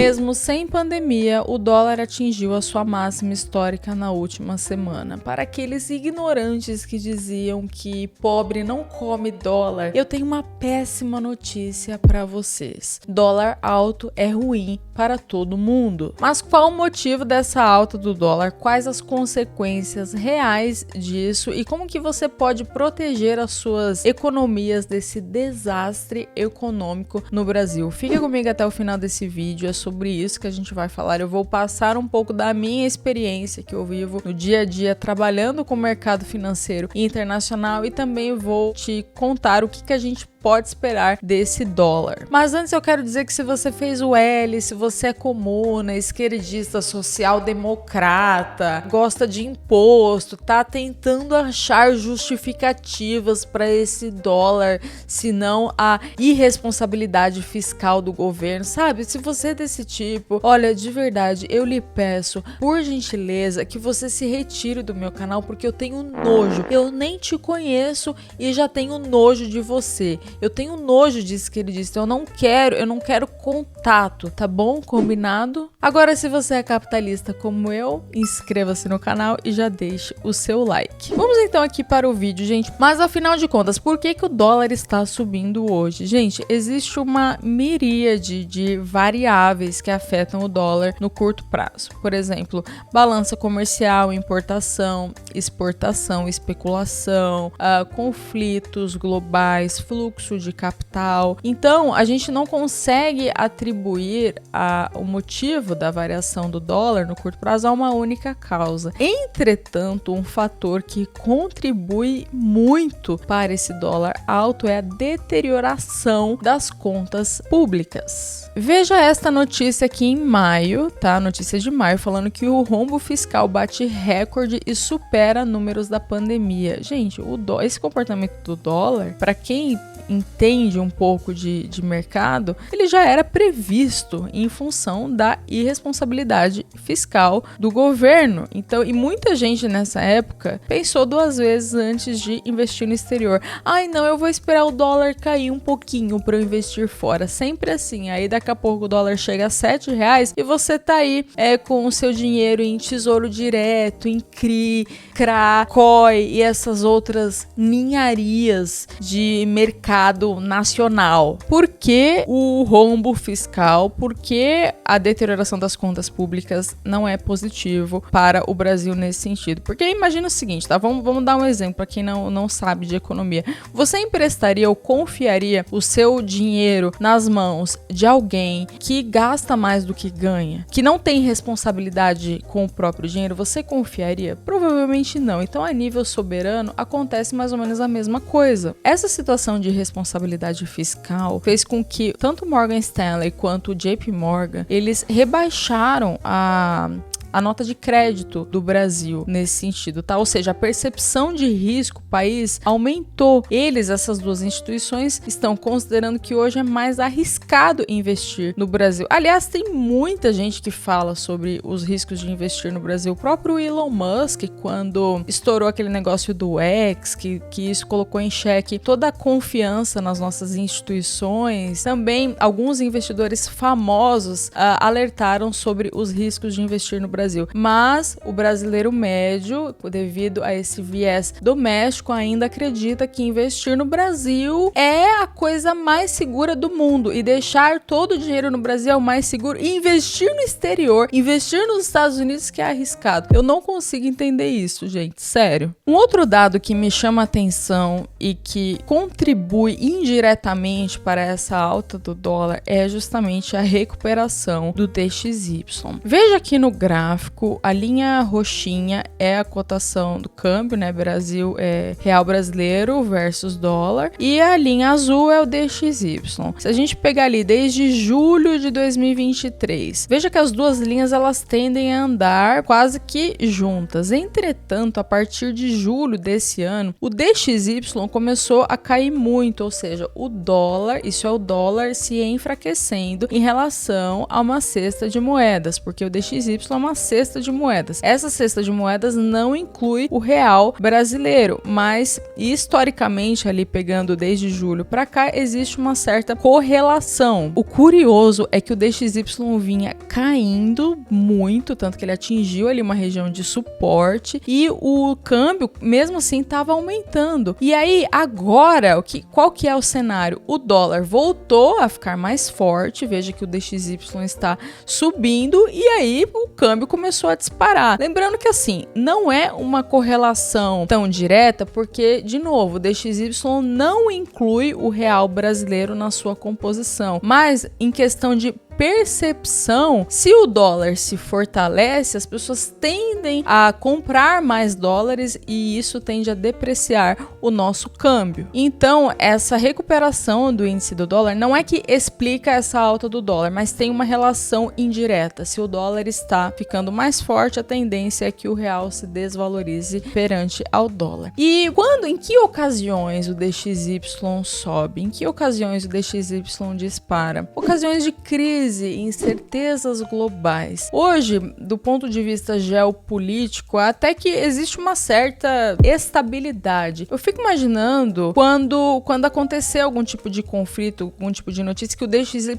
Mesmo sem pandemia, o dólar atingiu a sua máxima histórica na última semana. Para aqueles ignorantes que diziam que pobre não come dólar, eu tenho uma péssima notícia para vocês. Dólar alto é ruim para todo mundo. Mas qual o motivo dessa alta do dólar? Quais as consequências reais disso e como que você pode proteger as suas economias desse desastre econômico no Brasil? Fica comigo até o final desse vídeo, é sobre isso que a gente vai falar. Eu vou passar um pouco da minha experiência que eu vivo no dia a dia trabalhando com o mercado financeiro internacional e também vou te contar o que a gente pode esperar desse dólar. Mas antes eu quero dizer que se você fez o L, se você é comuna, esquerdista, social-democrata, gosta de imposto, tá tentando achar justificativas para esse dólar, senão a irresponsabilidade fiscal do governo, sabe? Se você é desse tipo, olha, de verdade, eu lhe peço, por gentileza, que você se retire do meu canal, porque eu tenho nojo. Eu nem te conheço e já tenho nojo de você. Eu tenho nojo de esquerdista, eu não quero contato, tá bom? Combinado? Agora, se você é capitalista como eu, inscreva-se no canal e já deixe o seu like. Vamos então aqui para o vídeo, gente. Mas afinal de contas, por que o dólar está subindo hoje? Gente, existe uma miríade de variáveis que afetam o dólar no curto prazo. Por exemplo, balança comercial, importação, exportação, especulação, conflitos globais, fluxo de capital. Então, a gente não consegue atribuir o motivo da variação do dólar no curto prazo a uma única causa. Entretanto, um fator que contribui muito para esse dólar alto é a deterioração das contas públicas. Veja esta notícia aqui em maio, tá? Notícia de maio, falando que o rombo fiscal bate recorde e supera números da pandemia. Gente, esse comportamento do dólar, para quem entende um pouco de mercado, ele já era previsto em função da irresponsabilidade fiscal do governo. Então, e muita gente nessa época pensou duas vezes antes de investir no exterior. Ai, não, eu vou esperar o dólar cair um pouquinho para eu investir fora. Sempre assim. Aí daqui a pouco o dólar chega a R$7 e você tá aí com o seu dinheiro em tesouro direto, em CRI, CRA, COI e essas outras ninharias de mercado nacional. Por que o rombo fiscal? Por que a deterioração das contas públicas não é positivo para o Brasil nesse sentido? Porque imagina o seguinte, tá? Vamos dar um exemplo para quem não sabe de economia. Você emprestaria ou confiaria o seu dinheiro nas mãos de alguém que gasta mais do que ganha? Que não tem responsabilidade com o próprio dinheiro? Você confiaria? Provavelmente não. Então, a nível soberano, acontece mais ou menos a mesma coisa. Essa situação de responsabilidade fiscal fez com que tanto Morgan Stanley quanto o JP Morgan, eles rebaixaram a nota de crédito do Brasil nesse sentido, tá? Ou seja, a percepção de risco do país aumentou. Essas duas instituições, estão considerando que hoje é mais arriscado investir no Brasil. Aliás, tem muita gente que fala sobre os riscos de investir no Brasil. O próprio Elon Musk, quando estourou aquele negócio do X, que isso colocou em xeque toda a confiança nas nossas instituições. Também, alguns investidores famosos alertaram sobre os riscos de investir no Brasil. Mas o brasileiro médio, devido a esse viés doméstico, ainda acredita que investir no Brasil é a coisa mais segura do mundo e deixar todo o dinheiro no Brasil é o mais seguro e investir no exterior, investir nos Estados Unidos que é arriscado. Eu não consigo entender isso, gente, sério. Um outro dado que me chama a atenção e que contribui indiretamente para essa alta do dólar é justamente a recuperação do DXY. Veja aqui no gráfico, a linha roxinha é a cotação do câmbio, né? Brasil é real brasileiro versus dólar. E a linha azul é o DXY. Se a gente pegar ali desde julho de 2023, veja que as duas linhas elas tendem a andar quase que juntas. Entretanto, a partir de julho desse ano, o DXY começou a cair muito, ou seja, o dólar, isso é o dólar se enfraquecendo em relação a uma cesta de moedas, porque o DXY é uma cesta de moedas. Essa cesta de moedas não inclui o real brasileiro, mas historicamente, ali pegando desde julho para cá, existe uma certa correlação. O curioso é que o DXY vinha caindo muito, tanto que ele atingiu ali uma região de suporte e o câmbio, mesmo assim, estava aumentando. E aí, agora, qual que é o cenário? O dólar voltou a ficar mais forte, veja que o DXY está subindo e aí o câmbio começou a disparar. Lembrando que assim, não é uma correlação tão direta, porque, de novo, o DXY não inclui o real brasileiro na sua composição, mas em questão de percepção, se o dólar se fortalece, as pessoas tendem a comprar mais dólares e isso tende a depreciar o nosso câmbio. Então, essa recuperação do índice do dólar não é que explica essa alta do dólar, mas tem uma relação indireta. Se o dólar está ficando mais forte, a tendência é que o real se desvalorize perante ao dólar. E em que ocasiões o DXY sobe? Em que ocasiões o DXY dispara? Ocasiões de crise, incertezas globais. Hoje, do ponto de vista geopolítico, até que existe uma certa estabilidade. Eu fico imaginando quando acontecer algum tipo de conflito, algum tipo de notícia, que o DXY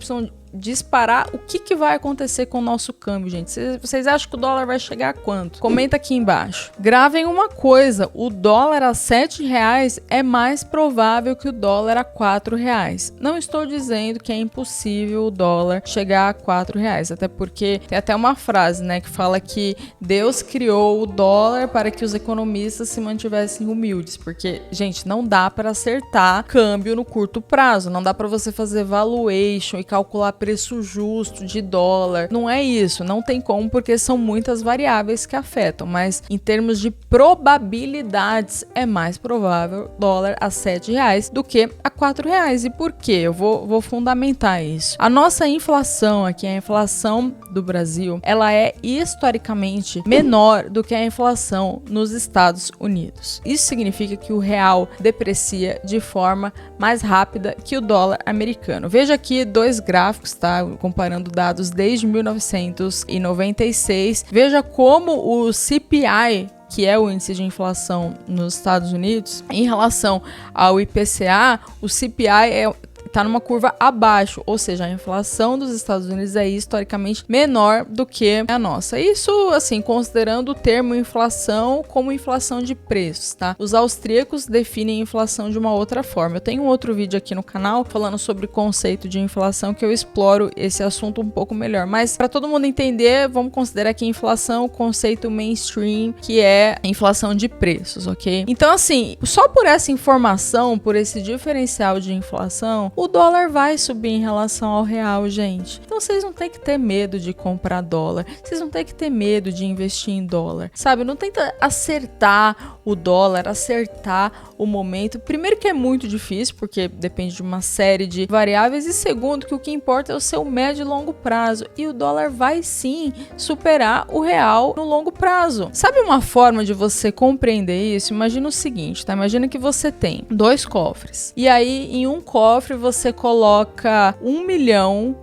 disparar, o que vai acontecer com o nosso câmbio, gente? Vocês acham que o dólar vai chegar a quanto? Comenta aqui embaixo. Gravem uma coisa, o dólar a R$7 é mais provável que o dólar a R$4. Não estou dizendo que é impossível o dólar chegar a R$4, até porque tem até uma frase, né, que fala que Deus criou o dólar para que os economistas se mantivessem humildes, porque, gente, não dá para acertar câmbio no curto prazo, não dá para você fazer valuation e calcular preço justo de dólar, não é isso, não tem como, porque são muitas variáveis que afetam, mas em termos de probabilidades é mais provável dólar a R$7 do que a R$4. E por quê? Eu vou fundamentar isso. A nossa inflação aqui, a inflação do Brasil, ela é historicamente menor do que a inflação nos Estados Unidos. Isso significa que o real deprecia de forma mais rápida que o dólar americano. Veja aqui dois gráficos, tá? Comparando dados desde 1996. Veja como o CPI, que é o índice de inflação nos Estados Unidos, em relação ao IPCA, o CPI está numa curva abaixo, ou seja, a inflação dos Estados Unidos é historicamente menor do que a nossa. Isso, assim, considerando o termo inflação como inflação de preços, tá? Os austríacos definem inflação de uma outra forma. Eu tenho um outro vídeo aqui no canal falando sobre o conceito de inflação, que eu exploro esse assunto um pouco melhor, mas para todo mundo entender, vamos considerar aqui inflação o conceito mainstream, que é a inflação de preços, ok? Então, assim, só por essa informação, por esse diferencial de inflação, o dólar vai subir em relação ao real, gente. Então vocês não tem que ter medo de comprar dólar. Vocês não tem que ter medo de investir em dólar. Sabe? Não tenta acertar o dólar, acertar o momento. Primeiro que é muito difícil, porque depende de uma série de variáveis. E segundo, que o que importa é o seu médio e longo prazo. E o dólar vai sim superar o real no longo prazo. Sabe uma forma de você compreender isso? Imagina o seguinte, tá? Imagina que você tem 2 cofres. E aí, em um cofre, você coloca $1 milhão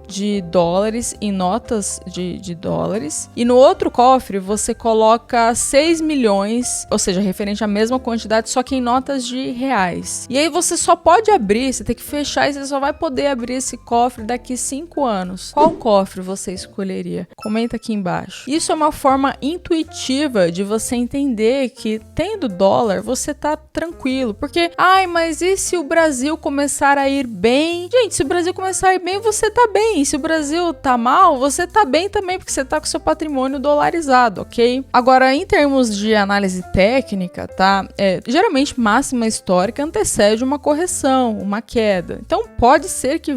em notas de dólares, e no outro cofre você coloca 6 milhões, ou seja, referente à mesma quantidade, só que em notas de reais. E aí você só pode abrir, você tem que fechar e você só vai poder abrir esse cofre daqui 5 anos. Qual cofre você escolheria? Comenta aqui embaixo. Isso é uma forma intuitiva de você entender que tendo dólar você tá tranquilo, porque, mas e se o Brasil começar a ir bem? Gente, se o Brasil começar a ir bem, você tá bem. Se o Brasil tá mal, você tá bem também, porque você tá com seu patrimônio dolarizado, ok? Agora, em termos de análise técnica, tá? Geralmente, máxima histórica antecede uma correção, uma queda. Então, pode ser que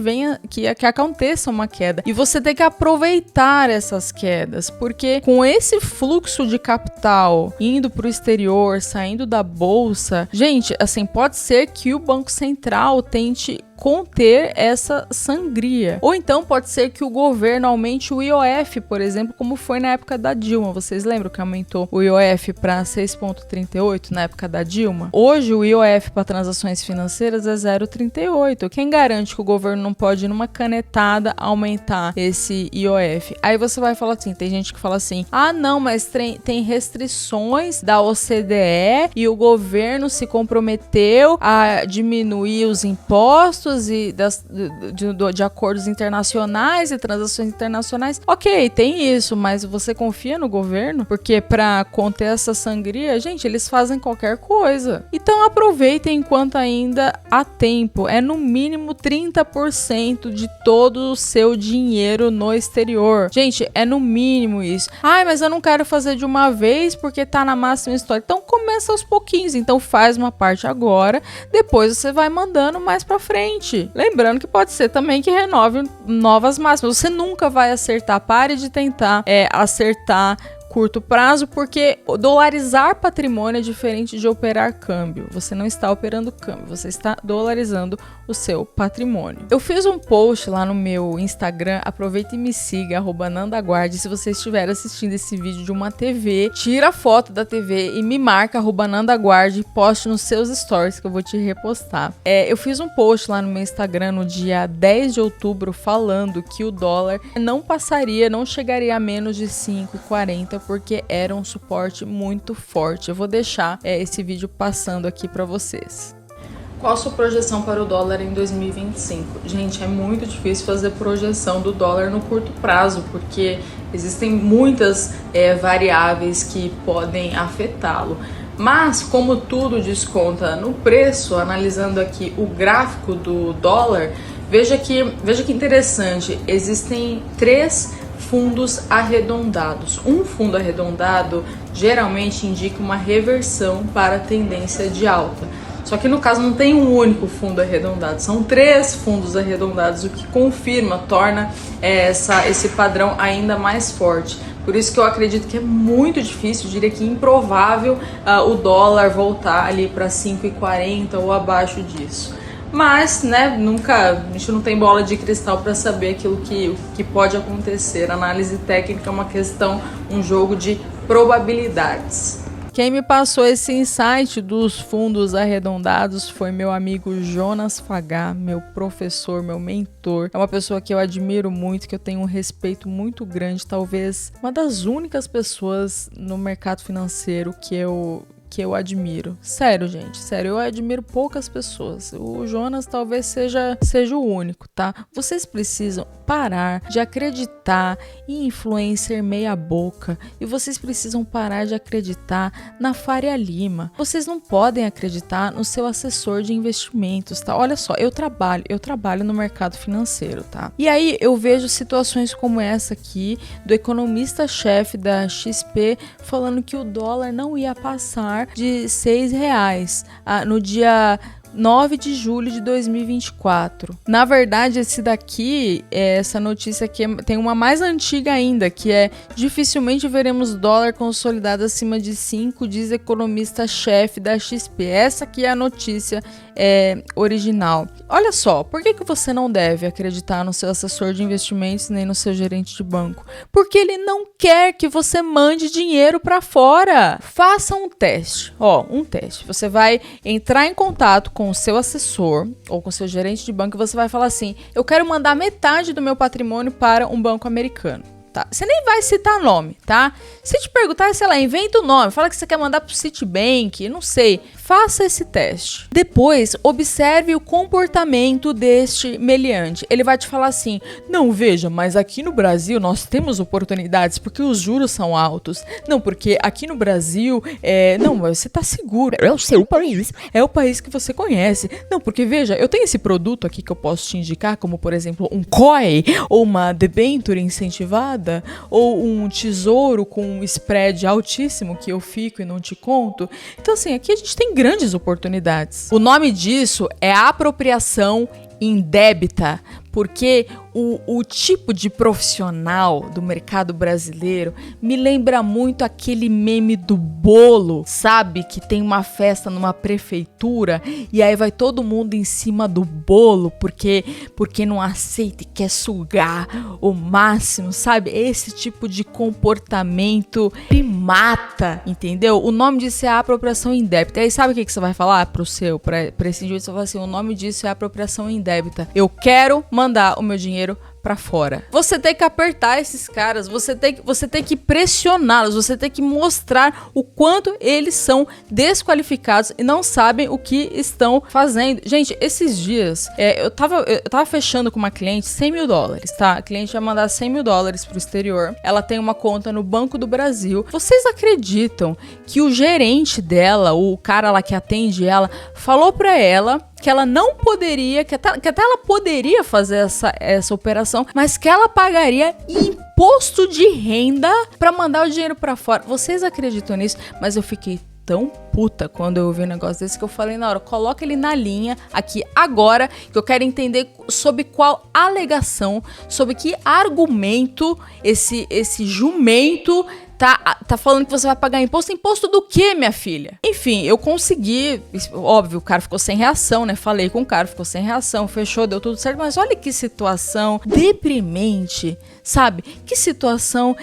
aconteça uma queda. E você tem que aproveitar essas quedas, porque com esse fluxo de capital indo pro exterior, saindo da bolsa, gente, assim, pode ser que o Banco Central tente conter essa sangria. Ou então pode ser que o governo aumente o IOF, por exemplo, como foi na época da Dilma. Vocês lembram que aumentou o IOF para 6,38 na época da Dilma? Hoje o IOF para transações financeiras é 0,38. Quem garante que o governo não pode, numa canetada, aumentar esse IOF? Aí você vai falar assim, tem gente que fala assim, ah não, mas tem restrições da OCDE e o governo se comprometeu a diminuir os impostos e de acordos internacionais e transações internacionais. Ok, tem isso, mas você confia no governo? Porque para conter essa sangria, gente, eles fazem qualquer coisa. Então aproveitem enquanto ainda há tempo. É no mínimo 30% de todo o seu dinheiro no exterior. Gente, é no mínimo isso. Ai, mas eu não quero fazer de uma vez porque tá na máxima histórica. Então começa aos pouquinhos. Então faz uma parte agora, depois você vai mandando mais pra frente. Lembrando que pode ser também que renove novas máximas. Você nunca vai acertar. Pare de tentar acertar curto prazo, porque dolarizar patrimônio é diferente de operar câmbio. Você não está operando câmbio, você está dolarizando o seu patrimônio. Eu fiz um post lá no meu Instagram, aproveita e me siga, @nandaguarde. Se você estiver assistindo esse vídeo de uma TV, tira a foto da TV e me marca @nandaguarde e poste nos seus stories que eu vou te repostar. Eu fiz um post lá no meu Instagram no dia 10 de outubro falando que o dólar não chegaria a menos de 5,40, porque era um suporte muito forte. Eu vou deixar esse vídeo passando aqui para vocês. Qual a sua projeção para o dólar em 2025? Gente, é muito difícil fazer projeção do dólar no curto prazo, porque existem muitas variáveis que podem afetá-lo. Mas, como tudo desconta no preço, analisando aqui o gráfico do dólar, veja que interessante, existem 3 fundos arredondados. Um fundo arredondado geralmente indica uma reversão para a tendência de alta. Só que no caso não tem um único fundo arredondado, são 3 fundos arredondados, o que torna esse padrão ainda mais forte. Por isso que eu acredito que é muito difícil, eu diria que improvável o dólar voltar ali para 5,40 ou abaixo disso. Mas, a gente não tem bola de cristal para saber aquilo que pode acontecer. A análise técnica é uma questão, um jogo de probabilidades. Quem me passou esse insight dos fundos arredondados foi meu amigo Jonas Fagá, meu professor, meu mentor. É uma pessoa que eu admiro muito, que eu tenho um respeito muito grande, talvez uma das únicas pessoas no mercado financeiro que eu admiro. Sério, gente, sério, eu admiro poucas pessoas. O Jonas talvez seja o único, tá? Vocês precisam parar de acreditar em influencer meia boca e vocês precisam parar de acreditar na Faria Lima. Vocês não podem acreditar no seu assessor de investimentos, tá? Olha só, eu trabalho no mercado financeiro, tá? E aí eu vejo situações como essa aqui, do economista-chefe da XP falando que o dólar não ia passar de R$6 no dia 9 de julho de 2024. Na verdade, essa notícia aqui tem uma mais antiga ainda, que é: dificilmente veremos dólar consolidado acima de 5, diz economista-chefe da XP. Essa aqui é a notícia original. Olha só, por que você não deve acreditar no seu assessor de investimentos nem no seu gerente de banco? Porque ele não quer que você mande dinheiro para fora. Faça um teste. Um teste. Você vai entrar em contato com o seu assessor ou com o seu gerente de banco e você vai falar assim: eu quero mandar metade do meu patrimônio para um banco americano. Tá? Você nem vai citar nome, tá? Se te perguntar, sei lá, inventa o nome, fala que você quer mandar pro Citibank, não sei. Faça esse teste. Depois, observe o comportamento deste meliante. Ele vai te falar assim: não, veja, mas aqui no Brasil nós temos oportunidades porque os juros são altos. Não, porque aqui no Brasil, não, você tá seguro. É o seu país. É o país que você conhece. Não, porque veja, eu tenho esse produto aqui que eu posso te indicar, como por exemplo um COI ou uma debênture incentivada, ou um tesouro com um spread altíssimo que eu fico e não te conto. Então assim, aqui a gente tem grandes oportunidades. O nome disso é apropriação indébita, porque o tipo de profissional do mercado brasileiro me lembra muito aquele meme do bolo, sabe? Que tem uma festa numa prefeitura e aí vai todo mundo em cima do bolo porque não aceita e quer sugar o máximo, sabe? Esse tipo de comportamento primata, entendeu? O nome disso é apropriação indébita. E aí sabe o que você vai falar pra esse indivíduo? Você vai falar assim, o nome disso é apropriação indébita. Eu quero mandar o meu dinheiro pra fora. Você tem que apertar esses caras, você tem que pressioná-los, você tem que mostrar o quanto eles são desqualificados e não sabem o que estão fazendo. Gente, esses dias, eu tava fechando com uma cliente $100 mil, tá? A cliente vai mandar $100 mil pro exterior. Ela tem uma conta no Banco do Brasil. Vocês acreditam que o gerente dela, o cara lá que atende ela, falou pra ela que ela não poderia, que até ela poderia fazer essa operação, mas que ela pagaria imposto de renda pra mandar o dinheiro pra fora. Vocês acreditam nisso? Mas eu fiquei tão puta quando eu ouvi um negócio desse que eu falei na hora, coloca ele na linha aqui agora, que eu quero entender sobre qual alegação, sobre que argumento esse jumento tá falando que você vai pagar imposto. Imposto do quê, minha filha? Enfim, eu consegui, óbvio, o cara ficou sem reação, né? Falei com o cara, ficou sem reação, fechou, deu tudo certo, mas olha que situação deprimente, sabe? Que situação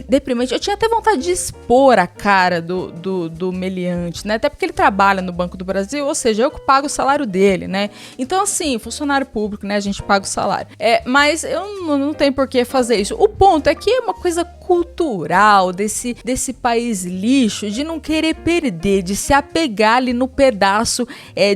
deprimente. Eu tinha até vontade de expor a cara do meliante, né? Até porque ele trabalha no Banco do Brasil, ou seja, eu que pago o salário dele, né? Então, assim, funcionário público, né? A gente paga o salário. Mas eu não tenho por que fazer isso. O ponto é que é uma coisa cultural desse país lixo, de não querer perder, de se apegar ali no pedaço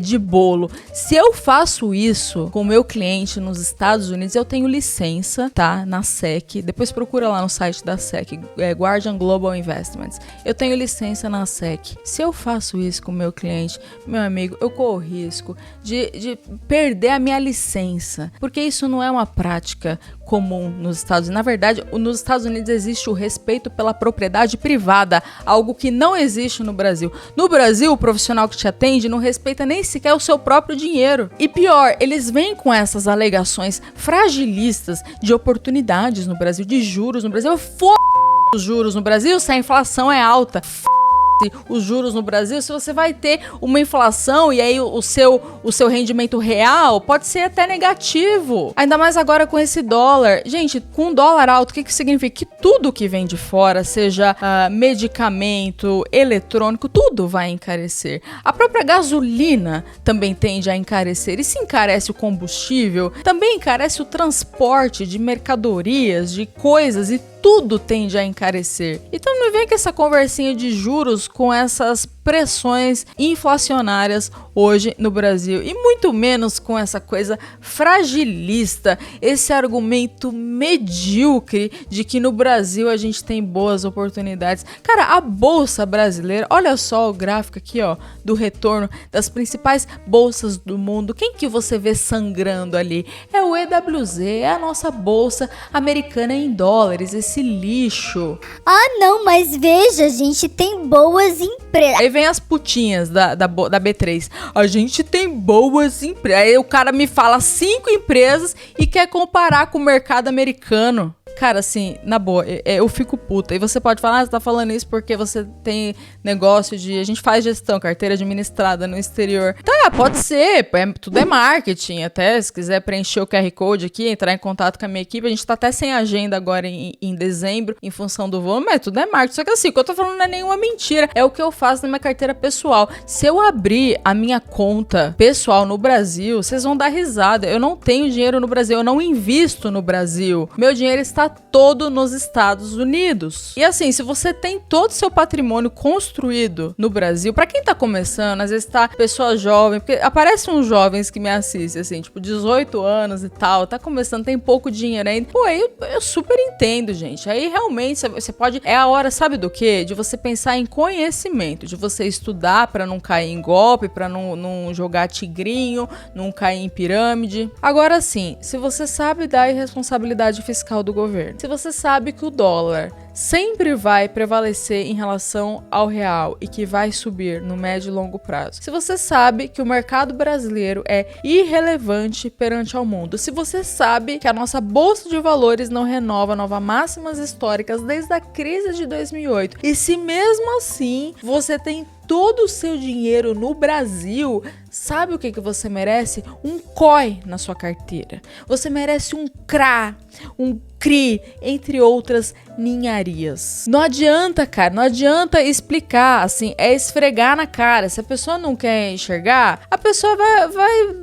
de bolo. Se eu faço isso com o meu cliente nos Estados Unidos, eu tenho licença, tá? Na SEC, depois procura lá no site da SEC, Guardian Global Investments. Eu tenho licença na SEC. Se eu faço isso com o meu cliente, meu amigo, eu corro risco de perder a minha licença, porque isso não é uma prática comum nos Estados Unidos. Na verdade, nos Estados Unidos existe o respeito pela propriedade privada, algo que não existe no Brasil. No Brasil, o profissional que te atende não respeita nem sequer o seu próprio dinheiro. E pior, eles vêm com essas alegações fragilistas de oportunidades no Brasil, de juros no Brasil. Os juros no Brasil se a inflação é alta. Os juros no Brasil, se você vai ter uma inflação e aí o seu rendimento real pode ser até negativo. Ainda mais agora com esse dólar. Gente, com o dólar alto, o que significa? Que tudo que vem de fora, seja medicamento, eletrônico, tudo vai encarecer. A própria gasolina também tende a encarecer. E se encarece o combustível, também encarece o transporte de mercadorias, de coisas e tudo tende a encarecer. Então não vem com essa conversinha de juros com essas pressões inflacionárias hoje no Brasil. E muito menos com essa coisa fragilista, esse argumento medíocre de que no Brasil a gente tem boas oportunidades. Cara, a Bolsa Brasileira, olha só o gráfico aqui, ó, do retorno das principais bolsas do mundo. Quem que você vê sangrando ali? É o EWZ, é a nossa bolsa americana em dólares, esse lixo. Ah, não, mas veja, a gente tem boas empresas. Aí vem as putinhas da B3. A gente tem boas empresas. Aí o cara me fala 5 empresas e quer comparar com o mercado americano. Cara, assim, na boa, eu fico puta. E você pode falar, você tá falando isso porque você tem negócio de... A gente faz gestão, carteira administrada no exterior. Tá, pode ser. Tudo é marketing. Até, se quiser preencher o QR Code aqui, entrar em contato com a minha equipe. A gente tá até sem agenda agora em dezembro, em função do volume, mas tudo é marketing. Só que assim, o que eu tô falando não é nenhuma mentira. É o que eu faço na minha carteira pessoal. Se eu abrir a minha conta pessoal no Brasil, vocês vão dar risada. Eu não tenho dinheiro no Brasil. Eu não invisto no Brasil. Meu dinheiro está todo nos Estados Unidos. E assim, se você tem todo o seu patrimônio construído no Brasil, pra quem tá começando, às vezes tá pessoa jovem, porque aparecem uns jovens que me assistem, assim, tipo 18 anos e tal, tá começando, tem pouco dinheiro ainda. Pô, aí eu super entendo, gente. Aí realmente você pode, é a hora, sabe do quê? De você pensar em conhecimento, de você estudar pra não cair em golpe, pra não jogar tigrinho, não cair em pirâmide. Agora sim, se você sabe da irresponsabilidade fiscal do governo, se você sabe que o dólar sempre vai prevalecer em relação ao real e que vai subir no médio e longo prazo. Se você sabe que o mercado brasileiro é irrelevante perante ao mundo, se você sabe que a nossa bolsa de valores não renova novas máximas históricas desde a crise de 2008, e se mesmo assim você tem todo o seu dinheiro no Brasil, sabe o que você merece? Um COI na sua carteira. Você merece um CRA, um CRI, entre outras ninharias. Não adianta, cara, não adianta explicar, assim, é esfregar na cara. Se a pessoa não quer enxergar, a pessoa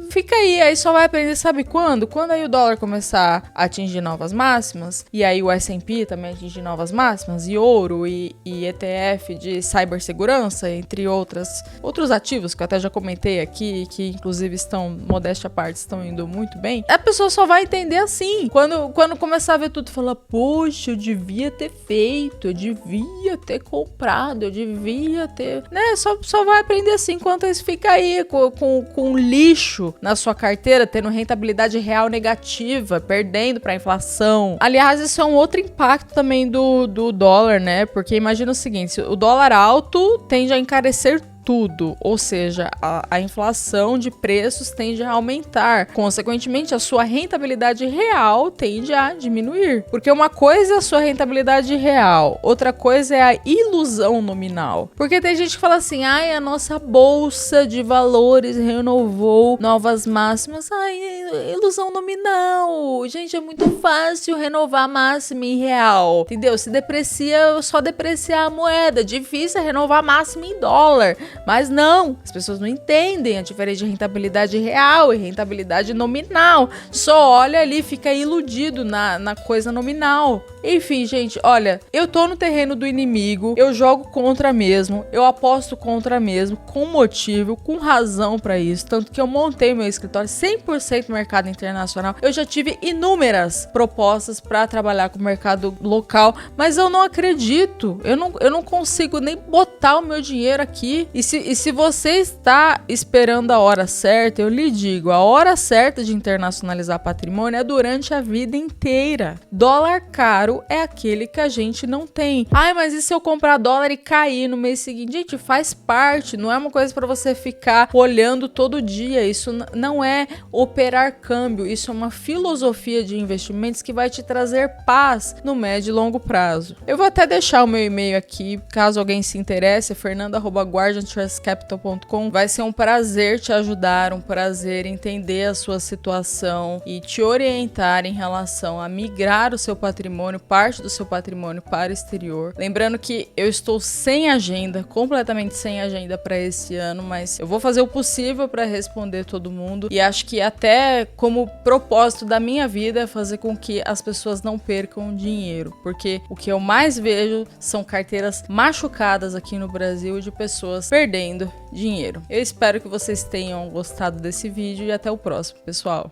fica aí só vai aprender, sabe quando? Quando aí o dólar começar a atingir novas máximas, e aí o S&P também atingir novas máximas, e ouro, e ETF de cibersegurança, entre outros ativos que eu até já comentei aqui, que inclusive estão, modéstia à parte, estão indo muito bem, a pessoa só vai entender assim. Quando começar a ver tudo, fala, poxa, eu devia ter feito, eu devia ter comprado, eu devia ter, né, só vai aprender assim, enquanto isso fica aí com lixo na sua carteira, tendo rentabilidade real negativa, perdendo para a inflação. Aliás, isso é um outro impacto também do dólar, né, porque imagina o seguinte, o dólar alto tende a encarecer tudo, ou seja, a inflação de preços tende a aumentar. Consequentemente, a sua rentabilidade real tende a diminuir. Porque uma coisa é a sua rentabilidade real, outra coisa é a ilusão nominal. Porque tem gente que fala assim, ai, a nossa bolsa de valores renovou novas máximas. Ai, ilusão nominal. Gente, é muito fácil renovar máxima em real, entendeu? Se deprecia, só depreciar a moeda. Difícil é renovar máxima em dólar. Mas não, as pessoas não entendem a diferença de rentabilidade real e rentabilidade nominal. Só olha ali, fica iludido na coisa nominal. Enfim, gente, olha, eu tô no terreno do inimigo, eu jogo contra mesmo, eu aposto contra mesmo, com motivo, com razão pra isso. Tanto que eu montei meu escritório 100% mercado internacional. Eu já tive inúmeras propostas pra trabalhar com o mercado local, mas eu não acredito, eu não consigo nem botar o meu dinheiro aqui. E se você está esperando a hora certa, eu lhe digo, a hora certa de internacionalizar patrimônio é durante a vida inteira. Dólar caro é aquele que a gente não tem. Ai, mas e se eu comprar dólar e cair no mês seguinte? Gente, faz parte, não é uma coisa para você ficar olhando todo dia. Isso não é operar câmbio, isso é uma filosofia de investimentos que vai te trazer paz no médio e longo prazo. Eu vou até deixar o meu e-mail aqui, caso alguém se interesse, é fernanda@guardiantrustcapital.com. Vai ser um prazer te ajudar, um prazer entender a sua situação e te orientar em relação a migrar o seu patrimônio, parte do seu patrimônio para o exterior. Lembrando que eu estou sem agenda, completamente sem agenda para esse ano, mas eu vou fazer o possível para responder todo mundo e acho que até como propósito da minha vida é fazer com que as pessoas não percam dinheiro, porque o que eu mais vejo são carteiras machucadas aqui no Brasil de pessoas perdendo dinheiro. Eu espero que vocês tenham gostado desse vídeo e até o próximo, pessoal.